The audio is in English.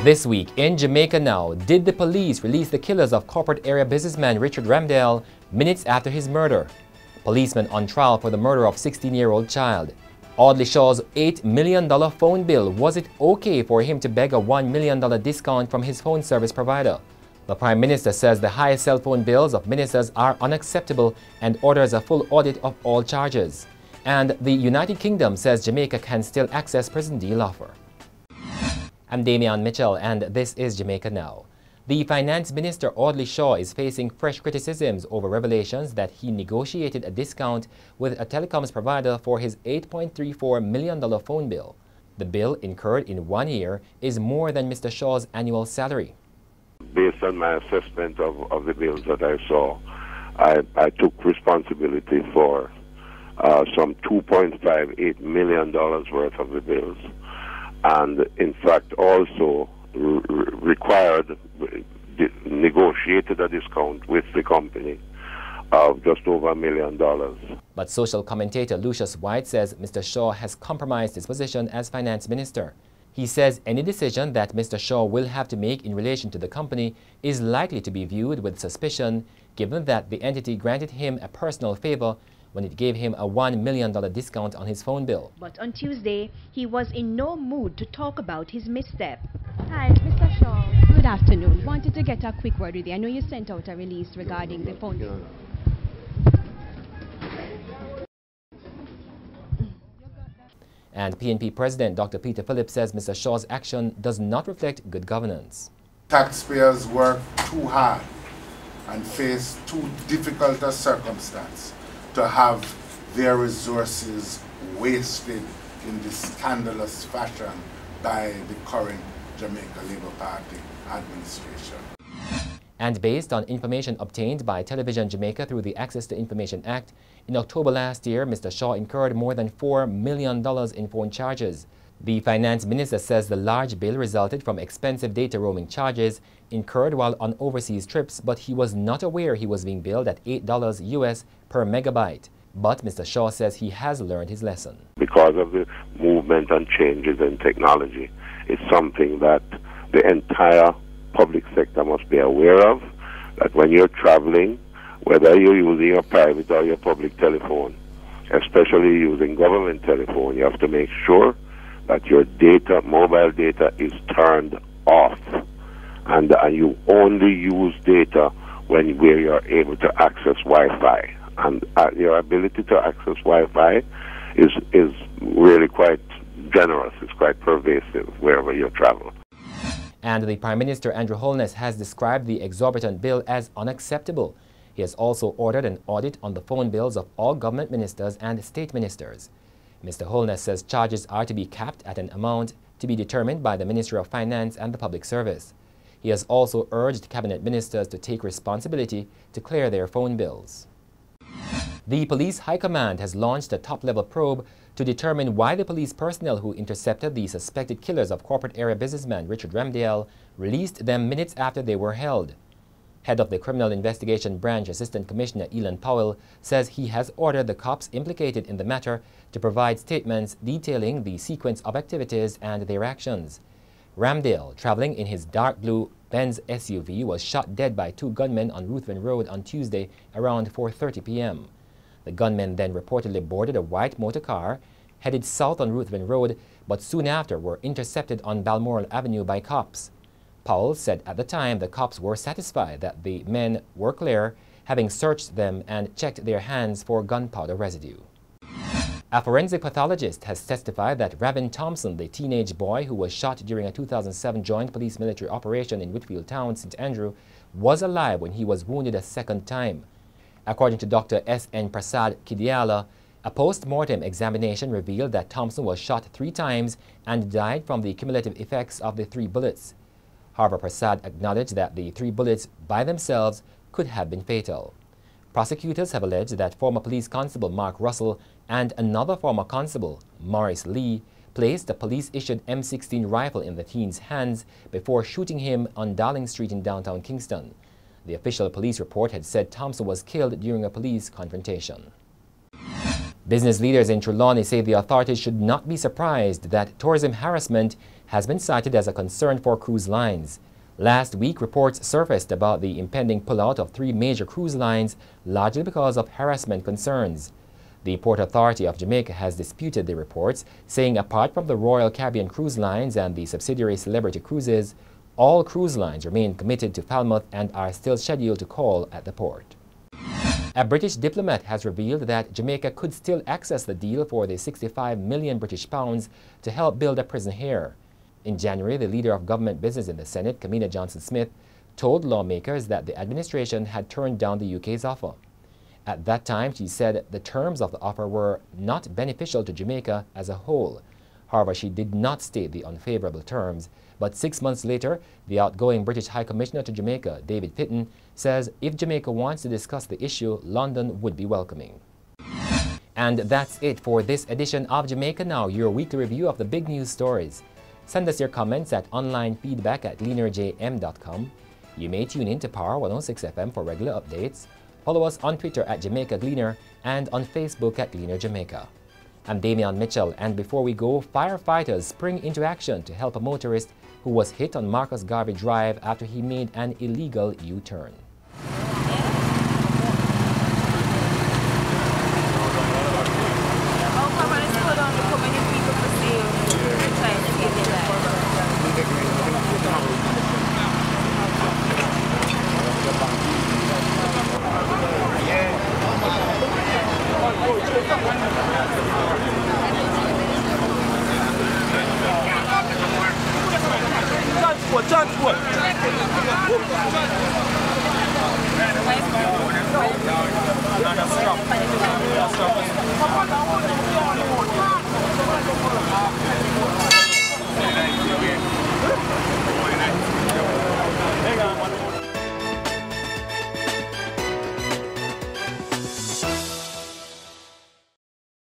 This week in Jamaica Now, did the police release the killers of corporate area businessman Richard Ramdale minutes after his murder? Policeman on trial for the murder of 16-year-old child. Audley Shaw's $8 million phone bill, was it okay for him to beg a $1 million discount from his phone service provider? The Prime Minister says the high cell phone bills of ministers are unacceptable and orders a full audit of all charges. And the United Kingdom says Jamaica can still access prison deal offer. I'm Damian Mitchell and this is Jamaica Now. The Finance Minister Audley Shaw is facing fresh criticisms over revelations that he negotiated a discount with a telecoms provider for his $8.34 million phone bill. The bill, incurred in 1 year, is more than Mr. Shaw's annual salary. Based on my assessment of the bills that I saw, I took responsibility for some $2.58 million worth of the bills, and in fact also negotiated a discount with the company of just over $1 million. But social commentator Lucius White says Mr. Shaw has compromised his position as finance minister. He says any decision that Mr. Shaw will have to make in relation to the company is likely to be viewed with suspicion, given that the entity granted him a personal favor when it gave him a $1 million discount on his phone bill. But on Tuesday, he was in no mood to talk about his misstep. Hi, Mr. Shaw. Good afternoon. Wanted to get a quick word with you. I know you sent out a release regarding the phone bill. And PNP President Dr. Peter Phillips says Mr. Shaw's action does not reflect good governance. Taxpayers work too hard and face too difficult a circumstance to have their resources wasted in this scandalous fashion by the current Jamaica Labour Party administration. And based on information obtained by Television Jamaica through the Access to Information Act, in October last year, Mr. Shaw incurred more than $4 million in phone charges. The Finance Minister says the large bill resulted from expensive data roaming charges incurred while on overseas trips, but he was not aware he was being billed at $8 US per megabyte. But Mr. Shaw says he has learned his lesson. Because of the movement and changes in technology, it's something that the entire public sector must be aware of, that when you're traveling, whether you're using your private or your public telephone, especially using government telephone, you have to make sure that your data, mobile data, is turned off, and you only use data where you're able to access Wi-Fi. And your ability to access Wi-Fi is really quite generous, it's quite pervasive wherever you travel. And the Prime Minister Andrew Holness has described the exorbitant bill as unacceptable. He has also ordered an audit on the phone bills of all government ministers and state ministers. Mr. Holness says charges are to be capped at an amount to be determined by the Ministry of Finance and the Public Service. He has also urged cabinet ministers to take responsibility to clear their phone bills. The Police High Command has launched a top-level probe to determine why the police personnel who intercepted the suspected killers of corporate area businessman Richard Ramdale released them minutes after they were held. Head of the Criminal Investigation Branch Assistant Commissioner Elan Powell says he has ordered the cops implicated in the matter to provide statements detailing the sequence of activities and their actions. Ramdale, traveling in his dark blue Benz SUV, was shot dead by two gunmen on Ruthven Road on Tuesday around 4:30 p.m. The gunmen then reportedly boarded a white motor car, headed south on Ruthven Road, but soon after were intercepted on Balmoral Avenue by cops. Powell said at the time the cops were satisfied that the men were clear, having searched them and checked their hands for gunpowder residue. A forensic pathologist has testified that Ravin Thompson, the teenage boy who was shot during a 2007 joint police-military operation in Whitfield Town, St. Andrew, was alive when he was wounded a second time. According to Dr. S.N. Prasad Kidiala, a post-mortem examination revealed that Thompson was shot 3 times and died from the cumulative effects of the 3 bullets. However, Prasad acknowledged that the 3 bullets by themselves could have been fatal. Prosecutors have alleged that former police constable Mark Russell and another former constable, Morris Lee, placed a police-issued M16 rifle in the teen's hands before shooting him on Darling Street in downtown Kingston. The official police report had said Thompson was killed during a police confrontation. Business leaders in Trelawney say the authorities should not be surprised that tourism harassment has been cited as a concern for cruise lines. Last week, reports surfaced about the impending pullout of 3 major cruise lines, largely because of harassment concerns. The Port Authority of Jamaica has disputed the reports, saying apart from the Royal Caribbean Cruise Lines and the subsidiary Celebrity Cruises, all cruise lines remain committed to Falmouth and are still scheduled to call at the port. A British diplomat has revealed that Jamaica could still access the deal for the 65 million British pounds to help build a prison here. In January, the leader of government business in the Senate, Camilla Johnson-Smith, told lawmakers that the administration had turned down the UK's offer. At that time, she said the terms of the offer were not beneficial to Jamaica as a whole. However, she did not state the unfavorable terms. But 6 months later, the outgoing British High Commissioner to Jamaica, David Fitton, says if Jamaica wants to discuss the issue, London would be welcoming. And that's it for this edition of Jamaica Now, your weekly review of the big news stories. Send us your comments at onlinefeedback@gleanerjm.com. You may tune in to Power 106 FM for regular updates. Follow us on Twitter at Jamaica Gleaner and on Facebook at Gleaner Jamaica. I'm Damian Mitchell, and before we go, firefighters spring into action to help a motorist who was hit on Marcus Garvey Drive after he made an illegal U-turn. Transport.